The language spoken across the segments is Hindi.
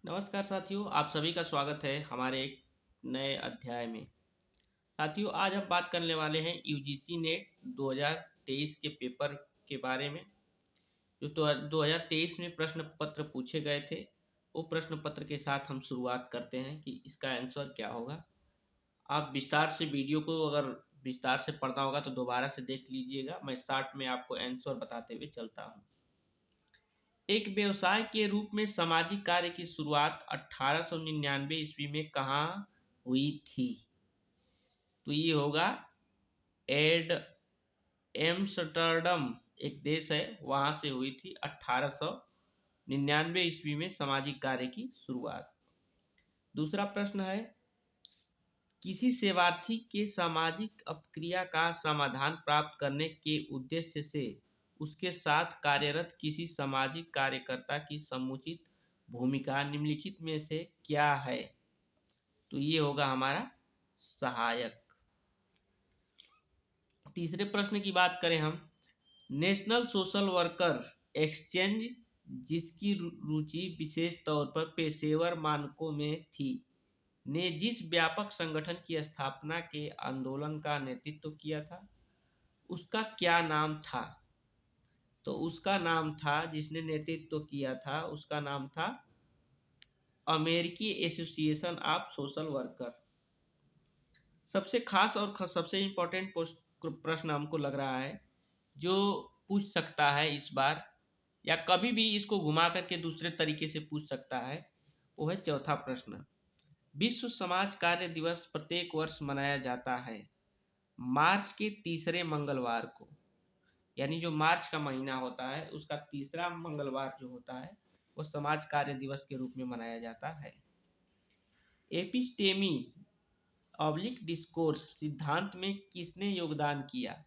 नमस्कार साथियों, आप सभी का स्वागत है हमारे एक नए अध्याय में। साथियों, आज हम बात करने वाले हैं यूजीसी नेट 2023 के पेपर के बारे में। जो तो 2023 में प्रश्न पत्र पूछे गए थे, वो प्रश्न पत्र के साथ हम शुरुआत करते हैं कि इसका आंसर क्या होगा। आप विस्तार से वीडियो को अगर विस्तार से पढ़ना होगा तो दोबारा से देख लीजिएगा। मैं शॉर्ट में आपको आंसर बताते हुए चलता हूँ। एक व्यवसाय के रूप में सामाजिक कार्य की शुरुआत 1899 ईस्वी में कहाँ हुई थी? तो ये होगा एड एम्स्टर्डम, एक देश है, वहां से हुई थी 1899 ईस्वी में सामाजिक कार्य की शुरुआत। दूसरा प्रश्न है, किसी सेवार्थी के सामाजिक अपक्रिया का समाधान प्राप्त करने के उद्देश्य से उसके साथ कार्यरत किसी सामाजिक कार्यकर्ता की समुचित भूमिका निम्नलिखित में से क्या है? तो ये होगा हमारा सहायक। तीसरे प्रश्न की बात करें हम, नेशनल सोशल वर्कर एक्सचेंज जिसकी रुचि विशेष तौर पर पेशेवर मानकों में थी, ने जिस व्यापक संगठन की स्थापना के आंदोलन का नेतृत्व किया था, उसका क्या नाम था? तो उसका नाम था, जिसने नेतृत्व किया था, उसका नाम था अमेरिकी एसोसिएशन ऑफ सोशल वर्कर। सबसे खास और सबसे इम्पोर्टेंट प्रश्न हमको लग रहा है जो पूछ सकता है इस बार, या कभी भी इसको घुमा करके दूसरे तरीके से पूछ सकता है, वो है चौथा प्रश्न। विश्व समाज कार्य दिवस प्रत्येक वर्ष मनाया जाता है मार्च के तीसरे मंगलवार को, यानी जो मार्च का महीना होता है उसका तीसरा मंगलवार जो होता है वो समाज कार्य दिवस के रूप में मनाया जाता है। एपिस्टेमी ऑब्लिक डिस्कोर्स सिद्धांत में किसने योगदान किया?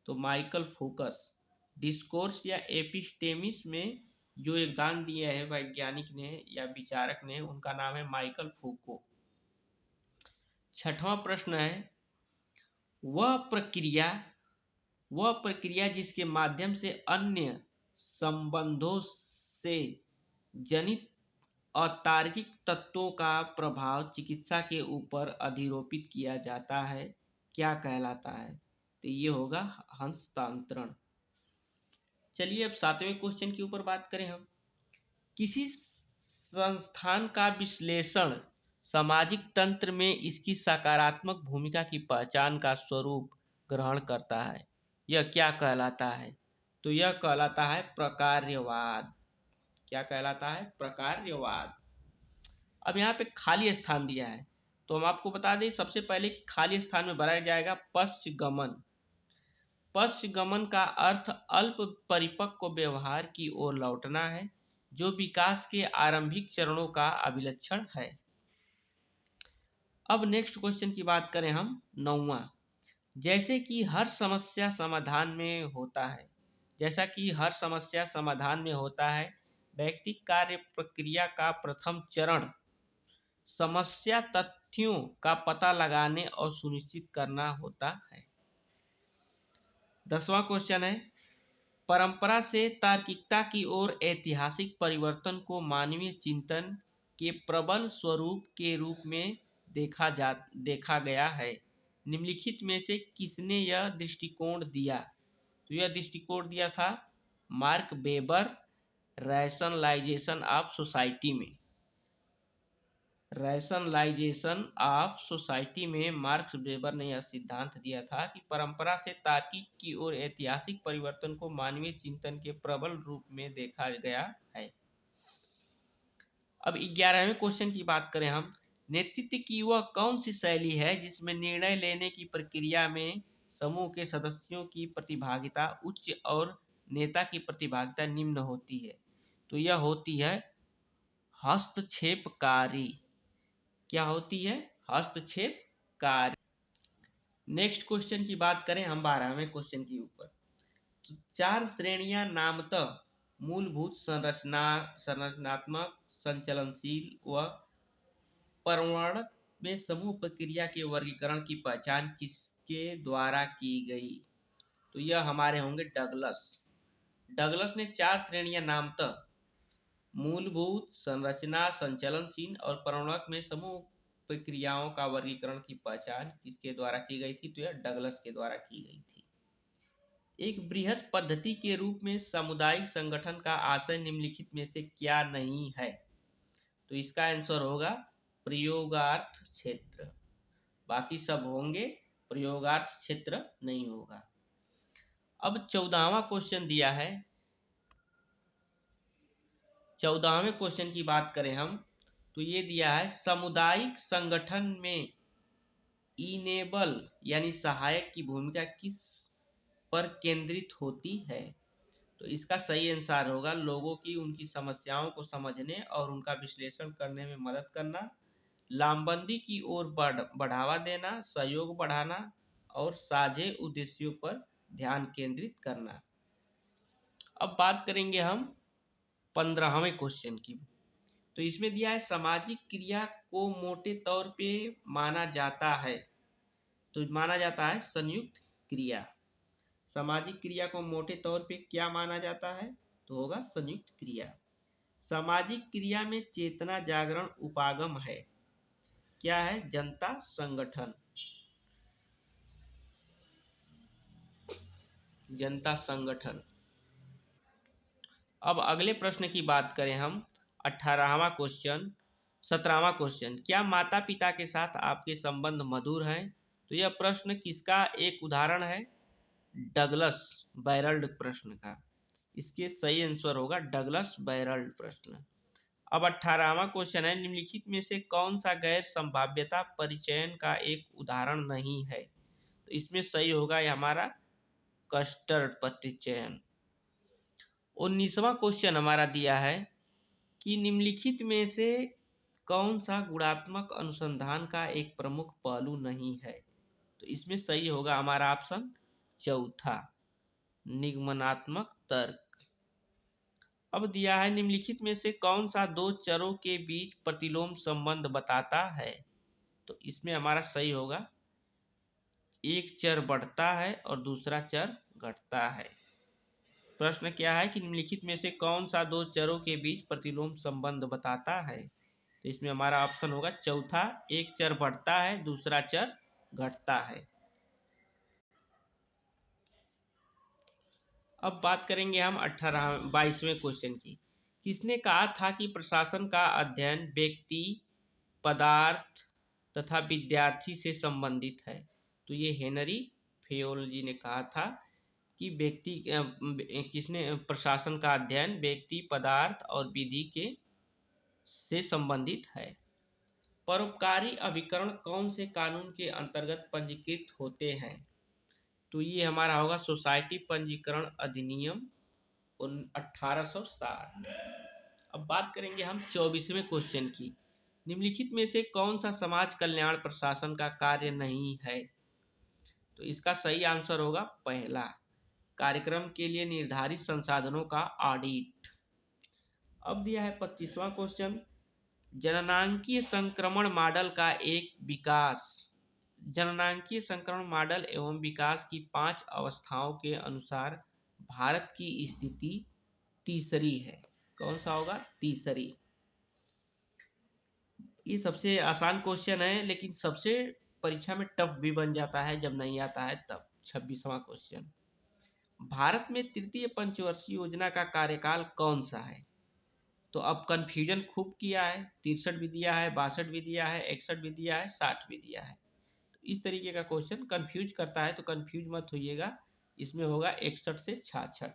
तो माइकल फोकस। डिस्कोर्स या एपिस्टेमिस में जो योगदान दिया है वैज्ञानिक ने या विचारक ने, उनका नाम है माइकल फूको। छठवां प्रश्न है, वह प्रक्रिया जिसके माध्यम से अन्य संबंधों से जनित अतार्किक तत्वों का प्रभाव चिकित्सा के ऊपर अधिरोपित किया जाता है, क्या कहलाता है? तो ये होगा हस्तांतरण। चलिए अब सातवें क्वेश्चन के ऊपर बात करें हम। किसी संस्थान का विश्लेषण सामाजिक तंत्र में इसकी सकारात्मक भूमिका की पहचान का स्वरूप ग्रहण करता है, यह क्या कहलाता है? तो यह कहलाता है प्रकार्यवाद। क्या कहलाता है? प्रकार्यवाद। अब यहाँ पे खाली स्थान दिया है तो हम आपको बता दें सबसे पहले कि खाली स्थान में भरा जाएगा पश्चगमन। पश्चगमन का अर्थ अल्प परिपक्व व्यवहार की ओर लौटना है, जो विकास के आरंभिक चरणों का अभिलक्षण है। अब नेक्स्ट क्वेश्चन की बात करें हम, नौवां। जैसे कि हर समस्या समाधान में होता है, व्यक्ति कार्य प्रक्रिया का प्रथम चरण समस्या तथ्यों का पता लगाने और सुनिश्चित करना होता है। 10वां क्वेश्चन है, परंपरा से तार्किकता की ओर ऐतिहासिक परिवर्तन को मानवीय चिंतन के प्रबल स्वरूप के रूप में देखा गया है। निम्नलिखित में से किसने यह दृष्टिकोण दिया? तो यह दृष्टिकोण दिया था Mark Weber rationalisation of society में मार्क्स वेबर ने यह सिद्धांत दिया था कि परंपरा से तार्किक की ओर ऐतिहासिक परिवर्तन को मानवीय चिंतन के प्रबल रूप में देखा गया है। अब 11वें क्वेश्चन की बात करें हम, नेतृत्व की वह कौन सी शैली है जिसमें निर्णय लेने की प्रक्रिया में समूह के सदस्यों की प्रतिभागिता उच्च और नेता की प्रतिभागिता निम्न होती है? तो यह होती है हस्तक्षेपकारी। क्या होती है? हस्तक्षेपकारी। नेक्स्ट क्वेश्चन की बात करें हम 12वें क्वेश्चन के ऊपर। तो 4 श्रेणियां नामतः मूलभूत संरचनात्मक संचलनशील व परवर्णक में समूह प्रक्रिया के वर्गीकरण की पहचान किसके द्वारा की गई? तो यह हमारे होंगे डगलस ने 4 श्रेणियां नामतः मूलभूत, संरचना, संचलनशील और प्रवणक में समूह प्रक्रियाओं का वर्गीकरण की पहचान किसके द्वारा की गई थी? तो यह डगलस के द्वारा की गई थी। एक बृहद पद्धति के रूप में सामुदायिक संगठन का आशय निम्नलिखित में से क्या नहीं है? तो इसका आंसर होगा प्रयोगार्थ क्षेत्र। बाकी सब होंगे, प्रयोगार्थ क्षेत्र नहीं होगा। अब 14वां क्वेश्चन दिया है। 14वें क्वेश्चन की बात करें हम तो ये दिया है सामुदायिक संगठन में इनेबल यानी सहायक की भूमिका किस पर केंद्रित होती है? तो इसका सही आंसर होगा लोगों की उनकी समस्याओं को समझने और उनका विश्लेषण करने में मदद करना, लामबंदी की ओर बढ़ावा देना, सहयोग बढ़ाना और साझे उद्देश्यों पर ध्यान केंद्रित करना। अब बात करेंगे हम 15वें क्वेश्चन की। तो इसमें दिया है सामाजिक क्रिया को मोटे तौर पे माना जाता है। तो माना जाता है संयुक्त क्रिया। सामाजिक क्रिया को मोटे तौर पे क्या माना जाता है? तो होगा संयुक्त क्रिया। सामाजिक क्रिया में चेतना जागरण उपागम है। क्या है? जनता संगठन। जनता संगठन। अब अगले प्रश्न की बात करें हम 18वां क्वेश्चन 17वां क्वेश्चन, क्या माता पिता के साथ आपके संबंध मधुर हैं? तो यह प्रश्न किसका एक उदाहरण है? डगलस बैरल्ड प्रश्न का। इसके सही आंसर होगा डगलस बैरल्ड प्रश्न। अब 18वां क्वेश्चन है, निम्नलिखित में से कौन सा गैर संभाव्यता परिचयन का एक उदाहरण नहीं है? तो इसमें सही होगा यह हमारा कस्टर्ड परिचयन। 19वां क्वेश्चन हमारा दिया है कि निम्नलिखित में से कौन सा गुणात्मक अनुसंधान का एक प्रमुख पहलू नहीं है? तो इसमें सही होगा हमारा ऑप्शन चौथा, निगमनात्मक तर्क। अब दिया है निम्नलिखित में से कौन सा दो चरों के बीच प्रतिलोम संबंध बताता है? तो इसमें हमारा सही होगा एक चर बढ़ता है और दूसरा चर घटता है। प्रश्न क्या है कि निम्नलिखित में से कौन सा दो चरों के बीच प्रतिलोम संबंध बताता है? तो इसमें हमारा ऑप्शन होगा चौथा, एक चर बढ़ता है दूसरा चर घटता है। अब बात करेंगे हम 22वें क्वेश्चन की। किसने कहा था कि प्रशासन का अध्ययन व्यक्ति, पदार्थ तथा विद्यार्थी से संबंधित है? तो ये हेनरी फेयोल जी ने कहा था कि किसने प्रशासन का अध्ययन व्यक्ति, पदार्थ और विधि के से संबंधित है। परोपकारी अभिकरण कौन से कानून के अंतर्गत पंजीकृत होते हैं? तो ये हमारा होगा सोसाइटी पंजीकरण अधिनियम 1860। अब बात करेंगे हम 24वें क्वेश्चन की। निम्नलिखित में से कौन सा समाज कल्याण प्रशासन का कार्य नहीं है? तो इसका सही आंसर होगा पहला, कार्यक्रम के लिए निर्धारित संसाधनों का ऑडिट। अब दिया है 25वां क्वेश्चन, जननांकीय संक्रमण मॉडल का एक विकास। जननांकीय संक्रमण मॉडल एवं विकास की 5 अवस्थाओं के अनुसार भारत की स्थिति तीसरी है। कौन सा होगा? तीसरी। ये सबसे आसान क्वेश्चन है लेकिन सबसे परीक्षा में टफ भी बन जाता है जब नहीं आता है तब। 26वां क्वेश्चन, भारत में तृतीय पंचवर्षीय योजना का कार्यकाल कौन सा है? तो अब कंफ्यूजन खूब किया है, 63 भी दिया है, 62 भी दिया है, 61 भी दिया है, 60 भी दिया है। तो इस तरीके का क्वेश्चन कंफ्यूज करता है, तो कंफ्यूज मत होइएगा, इसमें होगा 61 से 66।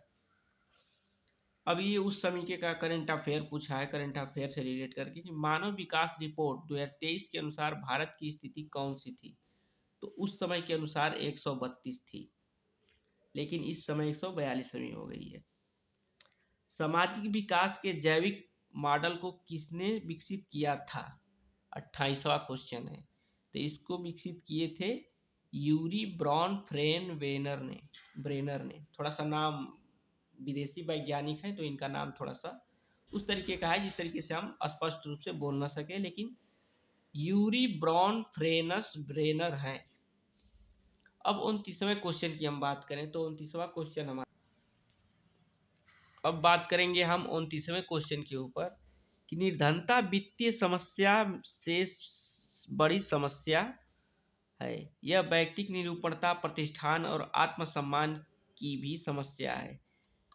अब ये उस समय का करंट अफेयर पूछा है, करंट अफेयर से रिलेट करके कि मानव विकास रिपोर्ट 2023 के अनुसार भारत की स्थिति कौन सी थी? तो उस समय के अनुसार 132 थी, लेकिन इस समय 142वीं हो गई है। सामाजिक विकास के जैविक मॉडल को किसने विकसित किया था? 28वां क्वेश्चन है। तो इसको विकसित किए थे यूरी ब्रॉन ब्रेनर ने। थोड़ा सा नाम विदेशी वैज्ञानिक है तो इनका नाम थोड़ा सा उस तरीके का है जिस तरीके से हम स्पष्ट रूप से बोल ना सके, लेकिन यूरी ब्रॉन ब्रेनर है। अब 29वें क्वेश्चन की हम बात करें तो 29वां क्वेश्चन हमारा अब बात करेंगे हम 29वें क्वेश्चन के ऊपर कि निर्धनता वित्तीय समस्या से बड़ी समस्या है। यह व्यक्तिक निरूपणता, प्रतिष्ठान और आत्मसम्मान की भी समस्या है।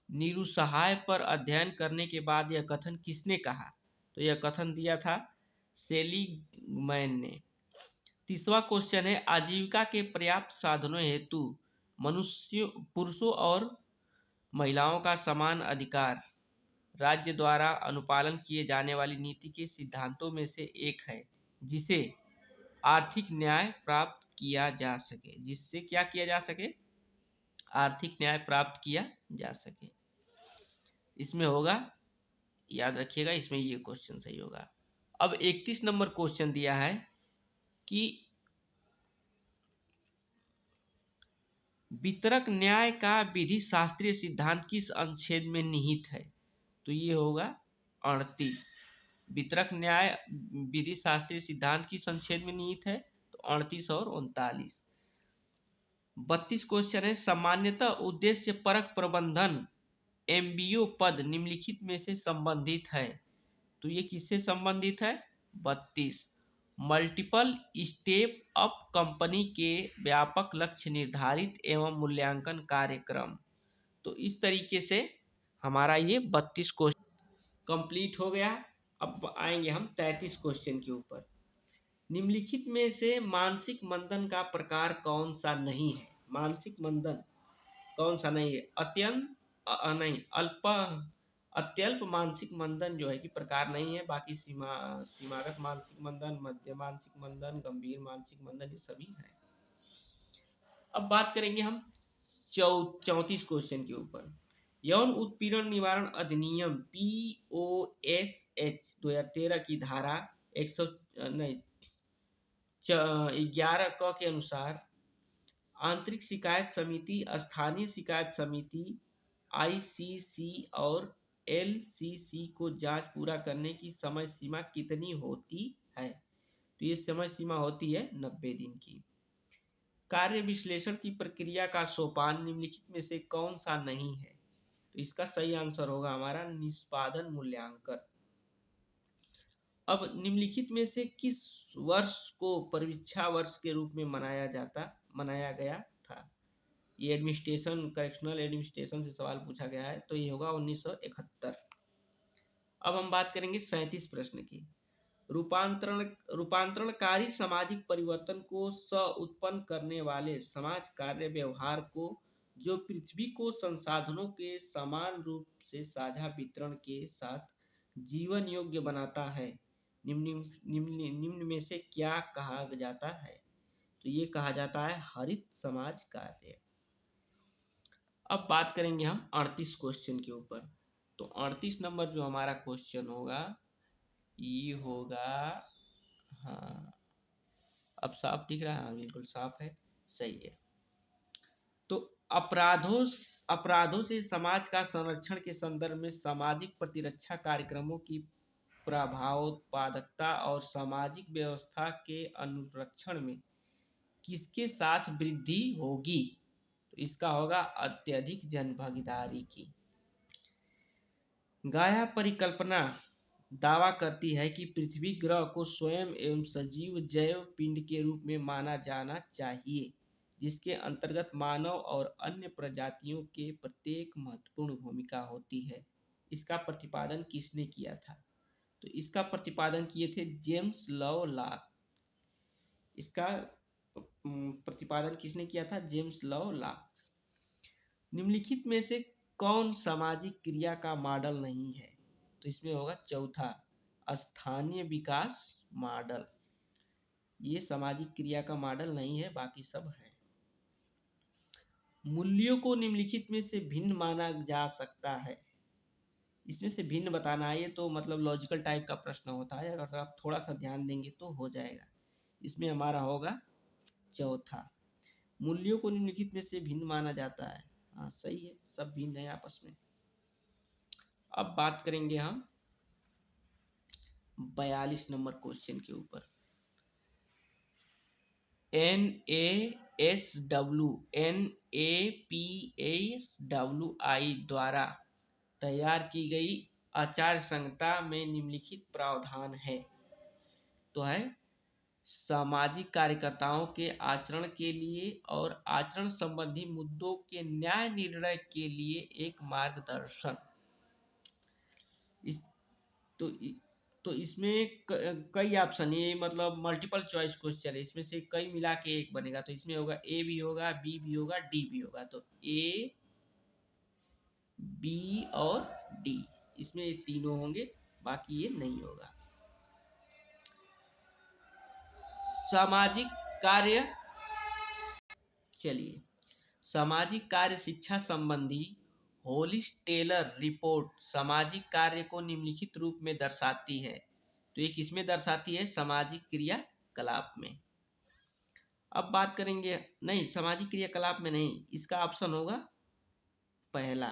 निरुत्साह पर अध्ययन करने के बाद यह कथन किसने कहा? तो यह कथन दिया था सेलिगमैन ने। 30वां क्वेश्चन है आजीविका के पर्याप्त साधनों हेतु मनुष्य पुरुषों और महिलाओं का समान अधिकार राज्य द्वारा अनुपालन किए जाने वाली नीति के सिद्धांतों में से एक है, जिसे आर्थिक न्याय प्राप्त किया जा सके। जिससे क्या किया जा सके? आर्थिक न्याय प्राप्त किया जा सके। इसमें होगा, याद रखिएगा, इसमें ये क्वेश्चन सही होगा। अब 31 नंबर क्वेश्चन दिया है कि वितरक न्याय का विधि शास्त्रीय सिद्धांत किस अनुच्छेद में निहित है? तो ये होगा 38। वितरक न्याय विधि शास्त्रीय सिद्धांत किस अनुच्छेद में निहित है? तो 38 और 39। 32 क्वेश्चन है सामान्यतः उद्देश्य परक प्रबंधन एमबीओ पद निम्नलिखित में से संबंधित है। तो ये किससे संबंधित है? 32 मल्टीपल स्टेप अप कंपनी के व्यापक लक्ष्य निर्धारित एवं मूल्यांकन कार्यक्रम। तो इस तरीके से हमारा ये 32 क्वेश्चन कंप्लीट हो गया। अब आएंगे हम 33 क्वेश्चन के ऊपर। निम्नलिखित में से मानसिक मंदन का प्रकार कौन सा नहीं है? मानसिक मंदन कौन सा नहीं है? नहीं अत्यल्प मानसिक मंदन जो है कि प्रकार नहीं है। बाकी सीमागत मानसिक मंदन, मध्य मानसिक मंदन, गंभीर मानसिक मंदन, ये सभी है। अब बात करेंगे हम 34 क्वेश्चन के ऊपर। यौन उत्पीड़न निवारण अधिनियम POSH 2013 की धारा 11 क के अनुसार आंतरिक शिकायत समिति, स्थानीय शिकायत समिति, ICC और LCC को जांच पूरा करने की समय सीमा कितनी होती है? तो ये समय सीमा होती है 90 दिन की। कार्य विश्लेषण की प्रक्रिया का सोपान निम्नलिखित में से कौन सा नहीं है? तो इसका सही आंसर होगा हमारा निष्पादन मूल्यांकन। अब निम्नलिखित में से किस वर्ष को परीक्षा वर्ष के रूप में मनाया गया था? ये एडमिनिस्ट्रेशन, करेक्शनल एडमिनिस्ट्रेशन से सवाल पूछा गया है, तो ये होगा 1971। अब हम बात करेंगे 37 प्रश्न की। रूपांतरणकारी सामाजिक परिवर्तन को उत्पन्न करने वाले समाज कार्य व्यवहार को जो पृथ्वी को संसाधनों के समान रूप से साझा वितरण के साथ जीवन योग्य बनाता है, निम्न में से क्या कहा जाता है? तो ये कहा जाता है हरित समाज कार्य। अब बात करेंगे हम 38 क्वेश्चन के ऊपर। तो 38 नंबर जो हमारा क्वेश्चन होगा ये होगा, हाँ अब साफ दिख रहा है? हाँ बिल्कुल साफ है, सही है। तो अपराधों से समाज का संरक्षण के संदर्भ में सामाजिक प्रतिरक्षा कार्यक्रमों की प्रभावोत्पादकता और सामाजिक व्यवस्था के अनुरक्षण में किसके साथ वृद्धि होगी? तो इसका होगा अत्यधिक जनभागीदारी की। गाया परिकल्पना दावा करती है कि पृथ्वी ग्रह को स्वयं एवं सजीव जैव पिंड के रूप में माना जाना चाहिए, जिसके अंतर्गत मानव और अन्य प्रजातियों के प्रत्येक महत्वपूर्ण भूमिका होती है। इसका प्रतिपादन किसने किया था? तो इसका प्रतिपादन किए थे जेम्स लवलॉक। इसका प्रतिपादन किसने किया था? James Lovelock. निम्नलिखित में से कौन सामाजिक क्रिया का मॉडल नहीं है? तो इसमें होगा चौथा स्थानीय विकास मॉडल। ये सामाजिक क्रिया का मॉडल नहीं है, बाकी सब है। मूल्यों को निम्नलिखित में से भिन्न माना जा सकता है। इसमें से भिन्न बताना है, ये तो मतलब लॉजिकल टाइप का प्रश्न होता है, अगर आप थोड़ा सा ध्यान देंगे तो हो जाएगा। इसमें हमारा होगा चौथा, मूल्यों को निम्नलिखित में से भिन्न माना जाता है। हाँ सही है, सब भिन्न है आपस में। अब बात करेंगे हम 42 नंबर क्वेश्चन के ऊपर। NAPSWI द्वारा तैयार की गई आचार संहिता में निम्नलिखित प्रावधान है। तो है सामाजिक कार्यकर्ताओं के आचरण के लिए और आचरण संबंधी मुद्दों के न्याय निर्णय के लिए एक मार्गदर्शन। इस तो तो इसमें कई ऑप्शन, ये मतलब मल्टीपल चॉइस क्वेश्चन है, इसमें से कई मिला के एक बनेगा। तो इसमें होगा ए भी होगा, बी भी होगा, डी भी होगा। तो ए, बी और डी, इसमें ये तीनों होंगे, बाकी ये नहीं होगा। सामाजिक कार्य, चलिए, सामाजिक कार्य शिक्षा संबंधी होलिस टेलर रिपोर्ट सामाजिक कार्य को निम्नलिखित रूप में दर्शाती है। तो ये किसमें दर्शाती है? सामाजिक क्रियाकलाप में। अब बात करेंगे, नहीं सामाजिक क्रियाकलाप में नहीं, इसका ऑप्शन होगा पहला,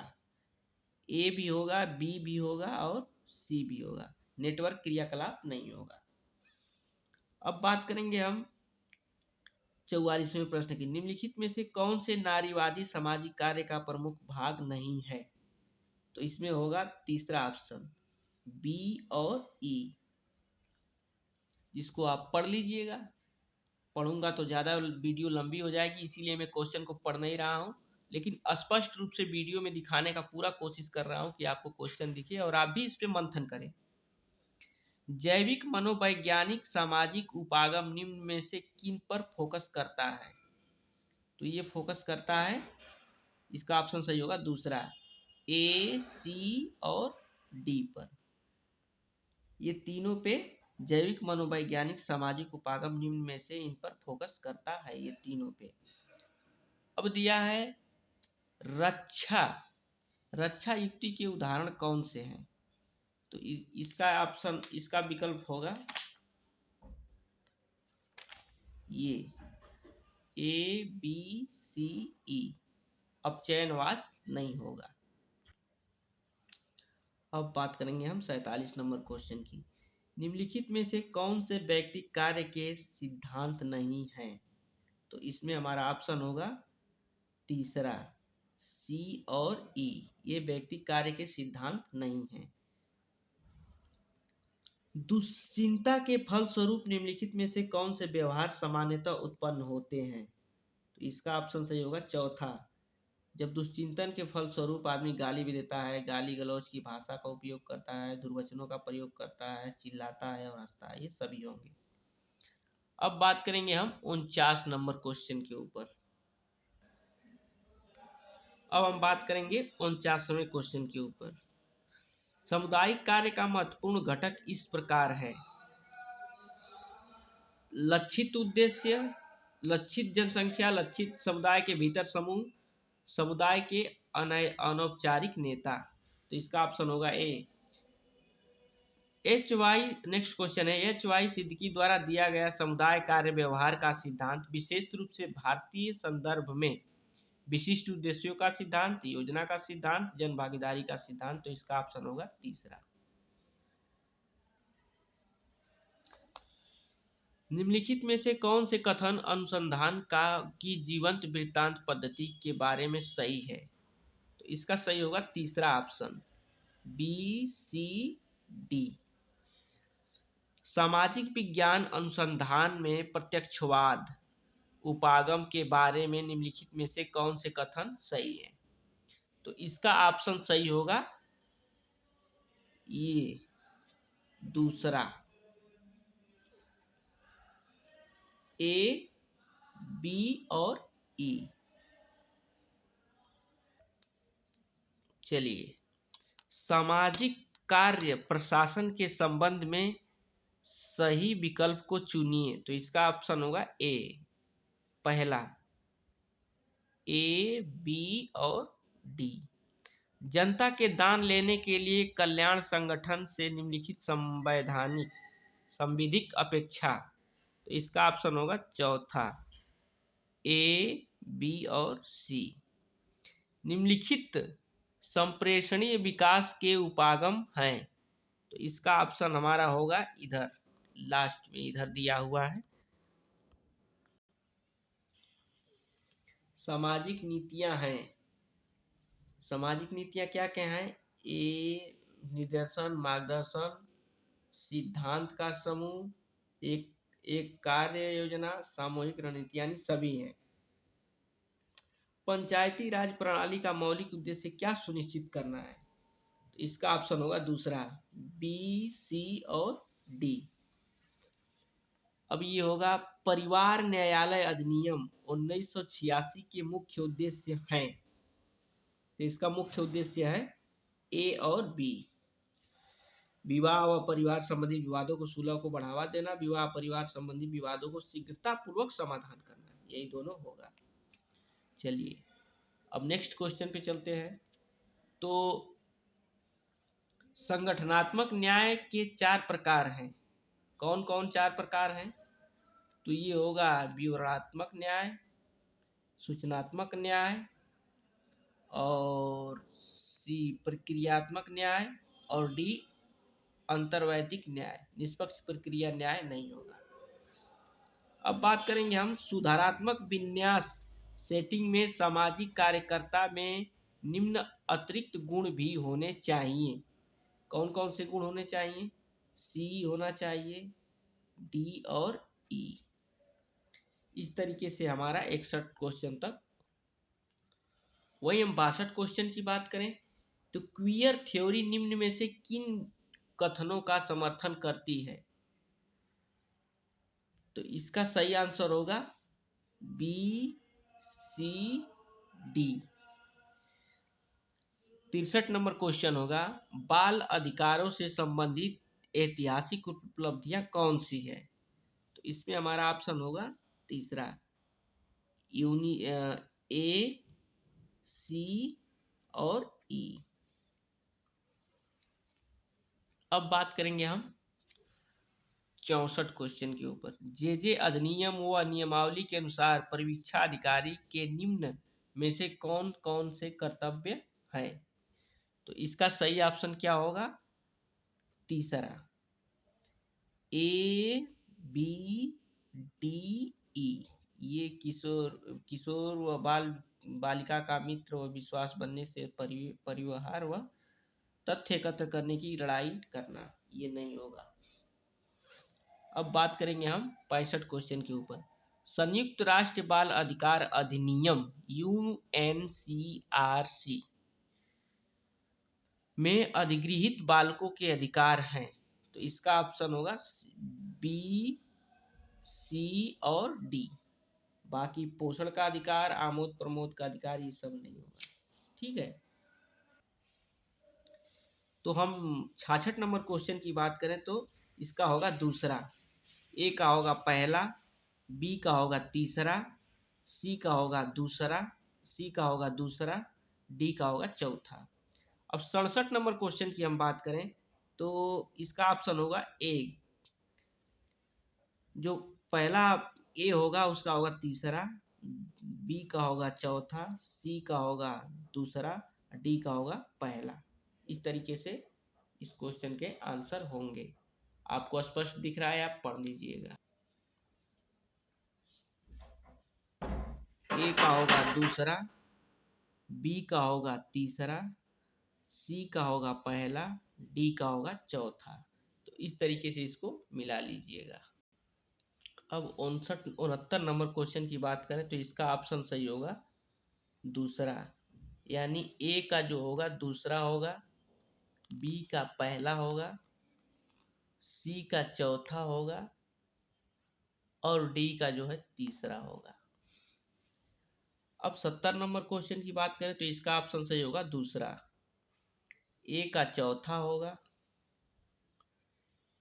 ए भी होगा, बी भी होगा और सी भी होगा, नेटवर्क क्रियाकलाप नहीं होगा। अब बात करेंगे हम 44वें प्रश्न की, निम्नलिखित में से कौन से नारीवादी सामाजिक कार्य का प्रमुख भाग नहीं है? तो इसमें होगा तीसरा ऑप्शन, बी और ई, जिसको आप पढ़ लीजिएगा। पढ़ूंगा तो ज़्यादा वीडियो लंबी हो जाएगी, इसीलिए मैं क्वेश्चन को पढ़ नहीं रहा हूँ, लेकिन स्पष्ट रूप से वीडियो में दिखाने का पूरा कोशिश कर रहा हूँ कि आपको क्वेश्चन दिखे और आप भी इस पे मंथन करें। जैविक मनोवैज्ञानिक सामाजिक उपागम निम्न में से किन पर फोकस करता है? तो ये फोकस करता है, इसका ऑप्शन सही होगा दूसरा, ए, सी और डी पर। ये तीनों पे जैविक मनोवैज्ञानिक सामाजिक उपागम निम्न में से इन पर फोकस करता है, ये तीनों पे। अब दिया है रक्षा, रक्षा युक्ति के उदाहरण कौन से हैं? तो इसका ऑप्शन, इसका विकल्प होगा ये, ए, बी, सी, ई। अब चयनवाद नहीं होगा। अब बात करेंगे हम 47 नंबर क्वेश्चन की, निम्नलिखित में से कौन से व्यक्ति कार्य के सिद्धांत नहीं है? तो इसमें हमारा ऑप्शन होगा तीसरा, सी और ई, ये व्यक्ति कार्य के सिद्धांत नहीं है। दुश्चिंता के फलस्वरूप निम्नलिखित में से कौन से व्यवहार सामान्यतः उत्पन्न होते हैं? तो इसका ऑप्शन सही होगा चौथा, जब दुश्चिंतन के फलस्वरूप आदमी गाली भी देता है, गाली गलौज की भाषा का उपयोग करता है, दुर्वचनों का प्रयोग करता है, चिल्लाता है और हंसता है, ये सभी होंगे। अब बात करेंगे हम 49 नंबर क्वेश्चन के ऊपर। अब हम बात करेंगे 49वें क्वेश्चन के ऊपर। सामुदायिक कार्य का महत्वपूर्ण घटक इस प्रकार है, लक्षित उद्देश्य, लक्षित जनसंख्या, लक्षित समुदाय के भीतर समूह, समुदाय के अनौपचारिक नेता। तो इसका ऑप्शन होगा ए। HY, नेक्स्ट क्वेश्चन है, HY सिद्दीकी द्वारा दिया गया समुदाय कार्य व्यवहार का सिद्धांत विशेष रूप से भारतीय संदर्भ में विशिष्ट उद्देश्यों का सिद्धांत, योजना का सिद्धांत, जन भागीदारी का सिद्धांत। तो इसका ऑप्शन होगा तीसरा। निम्नलिखित में से कौन से कथन अनुसंधान की जीवंत वृत्तांत पद्धति के बारे में सही है? तो इसका सही होगा तीसरा ऑप्शन, बी, सी, डी। सामाजिक विज्ञान अनुसंधान में प्रत्यक्षवाद उपागम के बारे में निम्नलिखित में से कौन से कथन सही है? तो इसका ऑप्शन सही होगा ये दूसरा, ए, बी और ई। चलिए, सामाजिक कार्य प्रशासन के संबंध में सही विकल्प को चुनिए। तो इसका ऑप्शन होगा ए, पहला, ए, बी और डी। जनता के दान लेने के लिए कल्याण संगठन से निम्नलिखित संविधिक अपेक्षा। तो इसका ऑप्शन होगा चौथा, ए, बी और सी। निम्नलिखित संप्रेषणीय विकास के उपागम हैं। तो इसका ऑप्शन हमारा होगा इधर लास्ट में, इधर दिया हुआ है। सामाजिक नीतियां हैं, सामाजिक नीतियां क्या क्या हैं? ए निदर्शन, मार्गदर्शन, सिद्धांत का समूह, एक एक कार्य योजना, सामूहिक रणनीति, यानी सभी हैं। पंचायती राज प्रणाली का मौलिक उद्देश्य क्या सुनिश्चित करना है? तो इसका ऑप्शन होगा दूसरा, बी, सी और डी। अब ये होगा परिवार न्यायालय अधिनियम 1986 के मुख्य उद्देश्य हैं। तो इसका मुख्य उद्देश्य है ए और बी। विवाह व परिवार संबंधी विवादों को सुलह को बढ़ावा देना, विवाह परिवार संबंधी विवादों को शीघ्रता पूर्वक समाधान करना, यही दोनों होगा। चलिए अब नेक्स्ट क्वेश्चन पे चलते हैं। तो संगठनात्मक न्याय के 4 प्रकार हैं। कौन कौन 4 प्रकार हैं? तो ये होगा विवरणात्मक न्याय, सूचनात्मक न्याय, और सी प्रक्रियात्मक न्याय, और डी अंतर्वैयक्तिक न्याय। निष्पक्ष प्रक्रिया न्याय नहीं होगा। अब बात करेंगे हम सुधारात्मक विन्यास सेटिंग में सामाजिक कार्यकर्ता में निम्न अतिरिक्त गुण भी होने चाहिए। कौन कौन से गुण होने चाहिए? सी होना चाहिए, डी और ई। इस तरीके से हमारा 61 क्वेश्चन तक। वही हम 62 क्वेश्चन की बात करें तो क्वियर थ्योरी निम्न में से किन कथनों का समर्थन करती है? तो इसका सही आंसर होगा बी, सी, डी। 63 नंबर क्वेश्चन होगा बाल अधिकारों से संबंधित ऐतिहासिक उपलब्धियां कौन सी है? तो इसमें हमारा ऑप्शन होगा तीसरा, ए, सी और ई। अब बात करेंगे हम 64 क्वेश्चन के ऊपर। जे अधिनियम व नियमावली के अनुसार परीक्षा अधिकारी के निम्न में से कौन कौन से कर्तव्य है? तो इसका सही ऑप्शन क्या होगा? तीसरा, ए, बी, डी, ई। ये किशोर व बालिका का मित्र व विश्वास बनने से परिवहार व तथ्य एकत्र करने की लड़ाई करना, ये नहीं होगा। अब बात करेंगे हम 65 क्वेश्चन के ऊपर। संयुक्त राष्ट्र बाल अधिकार अधिनियम UNCRC में अधिगृहित बालकों के अधिकार हैं। तो इसका ऑप्शन होगा बी, सी और डी। बाकी पोषण का अधिकार, आमोद प्रमोद का अधिकार, ये सब नहीं होगा। ठीक है। तो हम 66 नंबर क्वेश्चन की बात करें तो इसका होगा दूसरा, ए का होगा पहला, बी का होगा तीसरा, सी का होगा दूसरा, डी का होगा चौथा। अब 67 नंबर क्वेश्चन की हम बात करें तो इसका ऑप्शन होगा ए। जो पहला ए होगा उसका होगा तीसरा, बी का होगा चौथा, सी का होगा दूसरा, डी का होगा पहला। इस तरीके से इस क्वेश्चन के आंसर होंगे। आपको स्पष्ट दिख रहा है, आप पढ़ लीजिएगा। ए का होगा दूसरा, बी का होगा तीसरा, सी का होगा पहला, डी का होगा चौथा। तो इस तरीके से इसको मिला लीजिएगा। अब 69 नंबर क्वेश्चन की बात करें तो इसका ऑप्शन सही होगा दूसरा, यानी ए का जो होगा दूसरा होगा, बी का पहला होगा, सी का चौथा होगा और डी का जो है तीसरा होगा। अब 70 नंबर क्वेश्चन की बात करें तो इसका ऑप्शन सही होगा दूसरा, ए का चौथा होगा,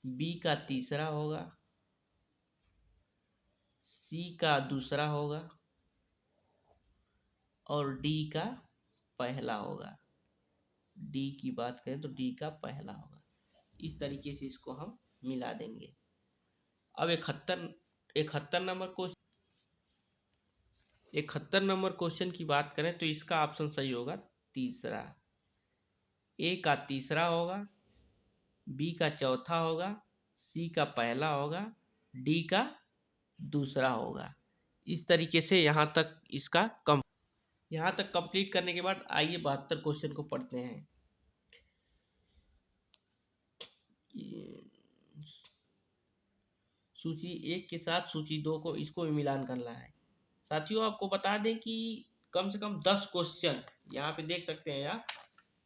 बी का तीसरा होगा, सी का दूसरा होगा और डी का पहला होगा। डी की बात करें तो डी का पहला होगा। इस तरीके से इसको हम मिला देंगे। अब 71 नंबर क्वेश्चन की बात करें तो इसका ऑप्शन सही होगा तीसरा, ए का तीसरा होगा, बी का चौथा होगा, सी का पहला होगा, डी का दूसरा होगा। इस तरीके से यहाँ तक कंप्लीट करने के बाद आइए 72 क्वेश्चन को पढ़ते हैं। सूची 1 के साथ सूची 2 को इसको भी मिलान करना है। साथियों आपको बता दें कि कम से कम 10 क्वेश्चन यहाँ पे देख सकते हैं आप,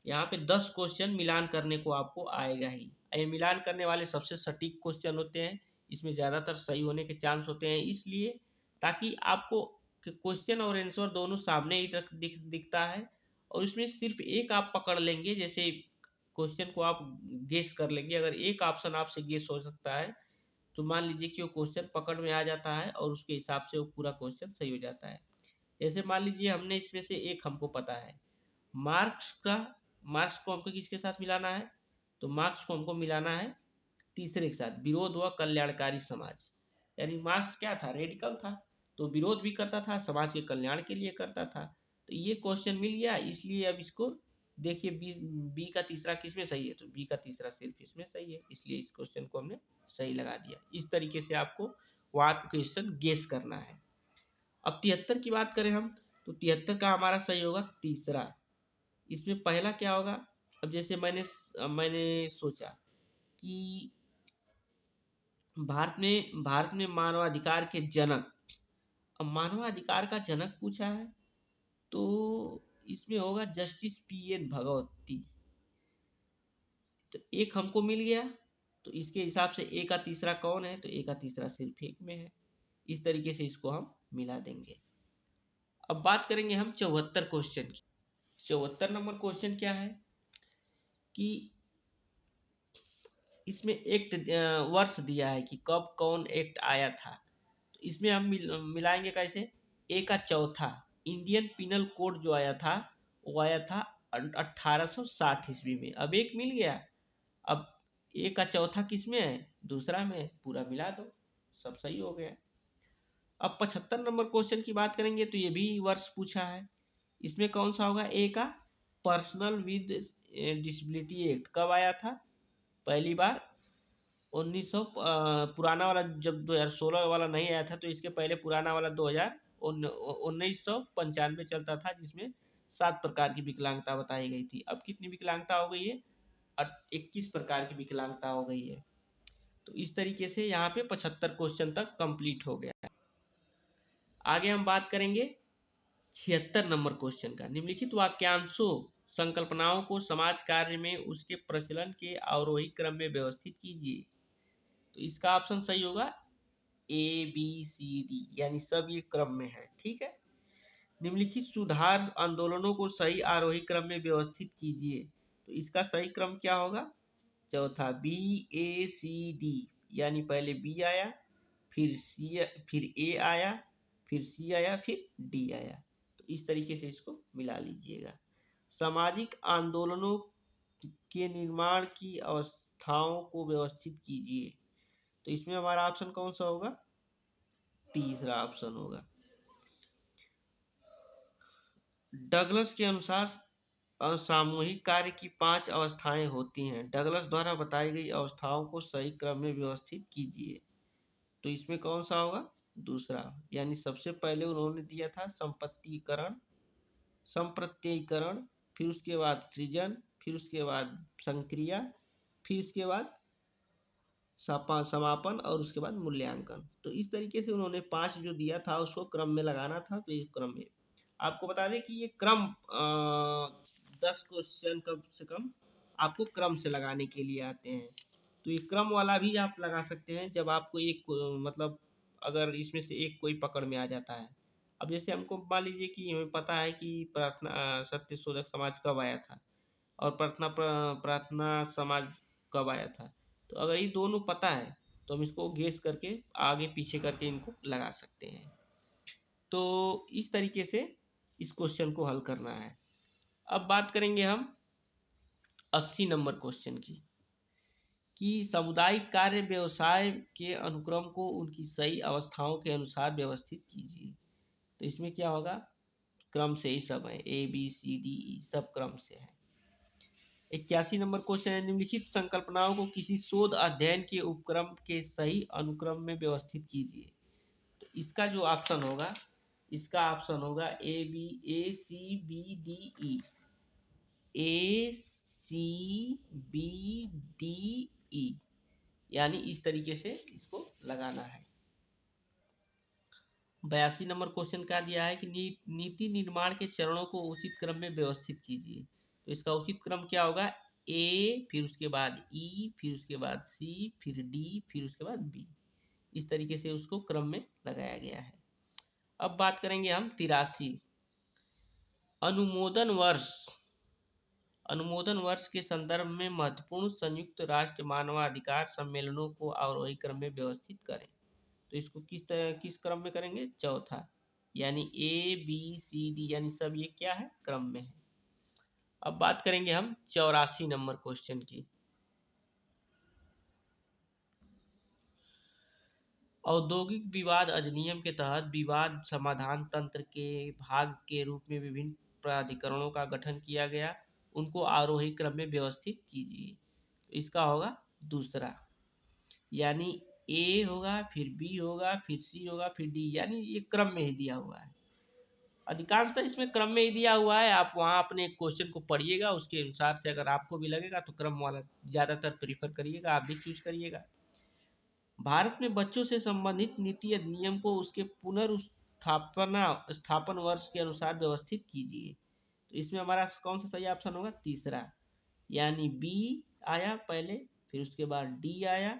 यहाँ पे 10 क्वेश्चन मिलान करने को आपको आएगा ही। ये मिलान करने वाले सबसे सटीक क्वेश्चन होते हैं, इसमें ज़्यादातर सही होने के चांस होते हैं, इसलिए ताकि आपको क्वेश्चन और आंसर दोनों सामने ही दिखता है और इसमें सिर्फ एक आप पकड़ लेंगे। जैसे क्वेश्चन को आप गेस कर लेंगे, अगर एक ऑप्शन आपसे गेस हो सकता है तो मान लीजिए कि वो क्वेश्चन पकड़ में आ जाता है और उसके हिसाब से वो पूरा क्वेश्चन सही हो जाता है। जैसे मान लीजिए हमने इसमें से एक हमको पता है मार्क्स का, मार्क्स को हमको किसके साथ मिलाना है, तो मार्क्स को हमको मिलाना है तीसरे के साथ, विरोध व कल्याणकारी समाज। यानी मार्क्स क्या था, रेडिकल था, तो विरोध भी करता था, समाज के कल्याण के लिए करता था। तो ये क्वेश्चन मिल गया, इसलिए अब इसको देखिए बी का तीसरा किसमें सही है, तो बी का तीसरा सिर्फ इसमें सही है, इसलिए इस क्वेश्चन को हमने सही लगा दिया। इस तरीके से आपको वाट क्वेश्चन गेस करना है। अब 73 की बात करें हम, तो 73 का हमारा सही होगा तीसरा। इसमें पहला क्या होगा, अब जैसे मैंने सोचा कि भारत में मानवाधिकार के जनक, अब मानवाधिकार का जनक पूछा है तो इसमें होगा जस्टिस पी.एन. भगवती। तो एक हमको मिल गया, तो इसके हिसाब से ए का तीसरा कौन है, तो ए का तीसरा सिर्फ एक में है। इस तरीके से इसको हम मिला देंगे। अब बात करेंगे हम 74 क्वेश्चन की। 74 नंबर क्वेश्चन क्या है कि इसमें एक्ट वर्ष दिया है कि कब कौन एक्ट आया था। तो इसमें हम मिलाएंगे कैसे, ए का चौथा इंडियन पिनल कोड जो आया था वो आया था 1860 ईस्वी में। अब एक मिल गया, अब ए का चौथा किस में है, दूसरा में, पूरा मिला दो, सब सही हो गया। अब 75 नंबर क्वेश्चन की बात करेंगे तो ये भी वर्ष पूछा है। इसमें कौन सा होगा, ए का पर्सनल विद डिसेबिलिटी एक्ट कब आया था, पहली बार 1900, पुराना वाला जब 2016 वाला नहीं आया था तो इसके पहले पुराना वाला 1995 चलता था, जिसमें 7 प्रकार की विकलांगता बताई गई थी। अब कितनी विकलांगता हो गई है, 21 प्रकार की विकलांगता हो गई है। तो इस तरीके से यहाँ पे 75 क्वेश्चन तक कंप्लीट हो गया है। आगे हम बात करेंगे 76 नंबर क्वेश्चन का। निम्नलिखित वाक्यांशों संकल्पनाओं को समाज कार्य में उसके प्रचलन के आरोही क्रम में व्यवस्थित कीजिए। तो इसका ऑप्शन सही होगा ए बी सी डी, यानी सब ये क्रम में है, ठीक है। निम्नलिखित सुधार आंदोलनों को सही आरोही क्रम में व्यवस्थित कीजिए। तो इसका सही क्रम क्या होगा, चौथा बी ए सी डी, यानी पहले बी आया, फिर ए आया, फिर सी आया, फिर डी आया। तो इस तरीके से इसको मिला लीजिएगा। सामाजिक आंदोलनों के निर्माण की अवस्थाओं को व्यवस्थित कीजिए। तो इसमें हमारा ऑप्शन कौन सा होगा, तीसरा ऑप्शन होगा। डगलस के अनुसार सामूहिक कार्य की 5 अवस्थाएं होती हैं। डगलस द्वारा बताई गई अवस्थाओं को सही क्रम में व्यवस्थित कीजिए। तो इसमें कौन सा होगा, दूसरा, यानी सबसे पहले उन्होंने दिया था संपत्तिकरण, संप्रत्ययीकरण, फिर उसके बाद सृजन, फिर उसके बाद संक्रिया, फिर इसके बाद समापन और उसके बाद मूल्यांकन। तो इस तरीके से उन्होंने 5 जो दिया था उसको क्रम में लगाना था। तो इस क्रम में आपको बता दें कि ये क्रम 10 क्वेश्चन कम से कम आपको क्रम से लगाने के लिए आते हैं। तो ये क्रम वाला भी आप लगा सकते हैं जब आपको एक मतलब अगर इसमें से एक कोई पकड़ में आ जाता है। अब जैसे हमको मान लीजिए कि हमें पता है कि प्रार्थना सत्य शोधक समाज कब आया था और प्रार्थना समाज कब आया था। तो अगर ये दोनों पता है तो हम इसको गेस करके आगे पीछे करके इनको लगा सकते हैं। तो इस तरीके से इस क्वेश्चन को हल करना है। अब बात करेंगे हम 80 नंबर क्वेश्चन की कि सामुदायिक कार्य व्यवसाय के अनुक्रम को उनकी सही अवस्थाओं के अनुसार व्यवस्थित कीजिए। तो इसमें क्या होगा, क्रम से ही सब है, A B C D E सब क्रम से है। 81 नंबर क्वेश्चन है, निम्नलिखित संकल्पनाओं को किसी शोध अध्ययन के उपक्रम के सही अनुक्रम में व्यवस्थित कीजिए। तो इसका जो ऑप्शन होगा, इसका ऑप्शन होगा ए सी बी डी ई, ए सी बी डी ई, यानी इस तरीके से इसको लगाना है। 82 नंबर क्वेश्चन क्या दिया है कि नीति निर्माण के चरणों को उचित क्रम में व्यवस्थित कीजिए। तो इसका उचित क्रम क्या होगा? ए, फिर उसके बाद ई, फिर उसके बाद सी, फिर डी, फिर उसके बाद बी। इस तरीके से उसको क्रम में लगाया गया है। अब बात करेंगे हम 83 अनुमोदन वर्ष। अनुमोदन वर्ष के संदर्भ में महत्वपूर्ण संयुक्त राष्ट्र मानवाधिकार सम्मेलनों को आरोही क्रम में व्यवस्थित करें। तो इसको किस क्रम में करेंगे? चौथा, यानी ए बी सी डी, यानी सब ये क्या है? क्रम में है। अब बात करेंगे हम 84 नंबर क्वेश्चन की। औद्योगिक विवाद अधिनियम के तहत विवाद समाधान तंत्र के भाग के रूप में विभिन्न प्राधिकरणों का गठन किया गया, उनको आरोही क्रम में व्यवस्थित कीजिए। इसका होगा दूसरा, यानी ए होगा, फिर बी होगा, फिर सी होगा, फिर डी, यानी ये क्रम में ही दिया हुआ है। अधिकांशतः इसमें क्रम में ही दिया हुआ है। आप वहाँ अपने क्वेश्चन को पढ़िएगा, उसके अनुसार से अगर आपको भी लगेगा तो क्रम वाला ज़्यादातर प्रीफर करिएगा, आप भी चूज करिएगा। भारत में बच्चों से संबंधित नीति अधिनियम को उसके स्थापन वर्ष के अनुसार व्यवस्थित कीजिए। तो इसमें हमारा कौन सा सही ऑप्शन होगा? तीसरा, यानी बी आया पहले, फिर उसके बाद डी आया,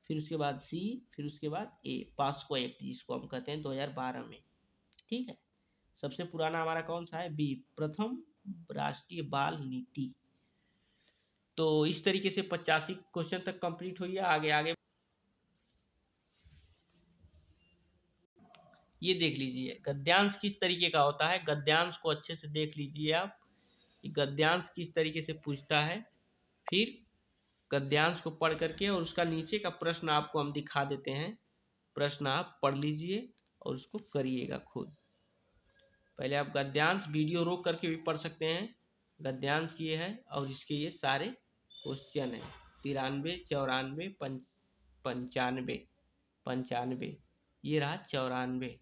फिर उसके बाद सी, फिर उसके बाद ए। पास्को एक्ट जिसको हम कहते हैं 2012 में। ठीक है। सबसे पुराना हमारा कौन सा है? बी, प्रथम राष्ट्रीय बाल नीति। तो इस तरीके से 85 क्वेश्चन तक कंप्लीट हुई है। आगे आगे ये देख लीजिए गद्यांश किस तरीके का होता है। गद्यांश को अच्छे से देख लीजिए आप, गद्यांश किस तरीके से पूछता है। फिर गद्यांश को पढ़ करके और उसका नीचे का प्रश्न आपको हम दिखा देते हैं। प्रश्न आप पढ़ लीजिए और उसको करिएगा खुद। पहले आप गद्यांश वीडियो रोक करके भी पढ़ सकते हैं। गद्यांश ये है और इसके ये सारे क्वेश्चन हैं। 93, 94, 95, 95, ये रहा 94।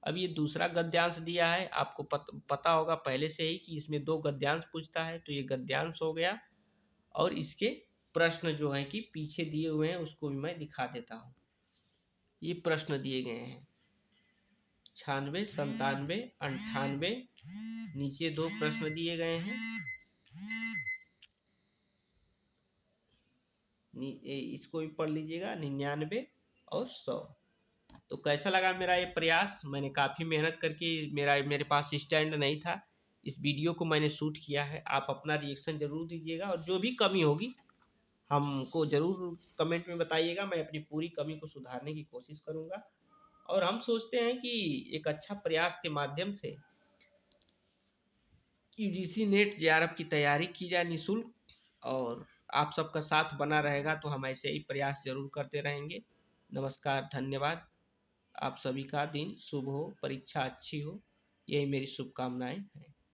अब ये दूसरा गद्यांश दिया है, आपको पता होगा पहले से ही कि इसमें 2 गद्यांश पूछता है। तो ये गद्यांश हो गया और इसके प्रश्न जो है कि पीछे दिए हुए हैं उसको भी मैं दिखा देता हूँ। ये प्रश्न दिए गए हैं 96, 97, 98, नीचे 2 प्रश्न दिए गए हैं। इसको भी पढ़ लीजिएगा 99 और 100। तो कैसा लगा मेरा ये प्रयास? मैंने काफ़ी मेहनत करके मेरे पास स्टैंड नहीं था, इस वीडियो को मैंने शूट किया है। आप अपना रिएक्शन ज़रूर दीजिएगा और जो भी कमी होगी हमको ज़रूर कमेंट में बताइएगा। मैं अपनी पूरी कमी को सुधारने की कोशिश करूँगा। और हम सोचते हैं कि एक अच्छा प्रयास के माध्यम से यूजीसी नेट जेआरएफ की तैयारी की जाए निःशुल्क, और आप सबका साथ बना रहेगा तो हम ऐसे ही प्रयास जरूर करते रहेंगे। नमस्कार, धन्यवाद। आप सभी का दिन शुभ हो, परीक्षा अच्छी हो, यही मेरी शुभकामनाएं हैं।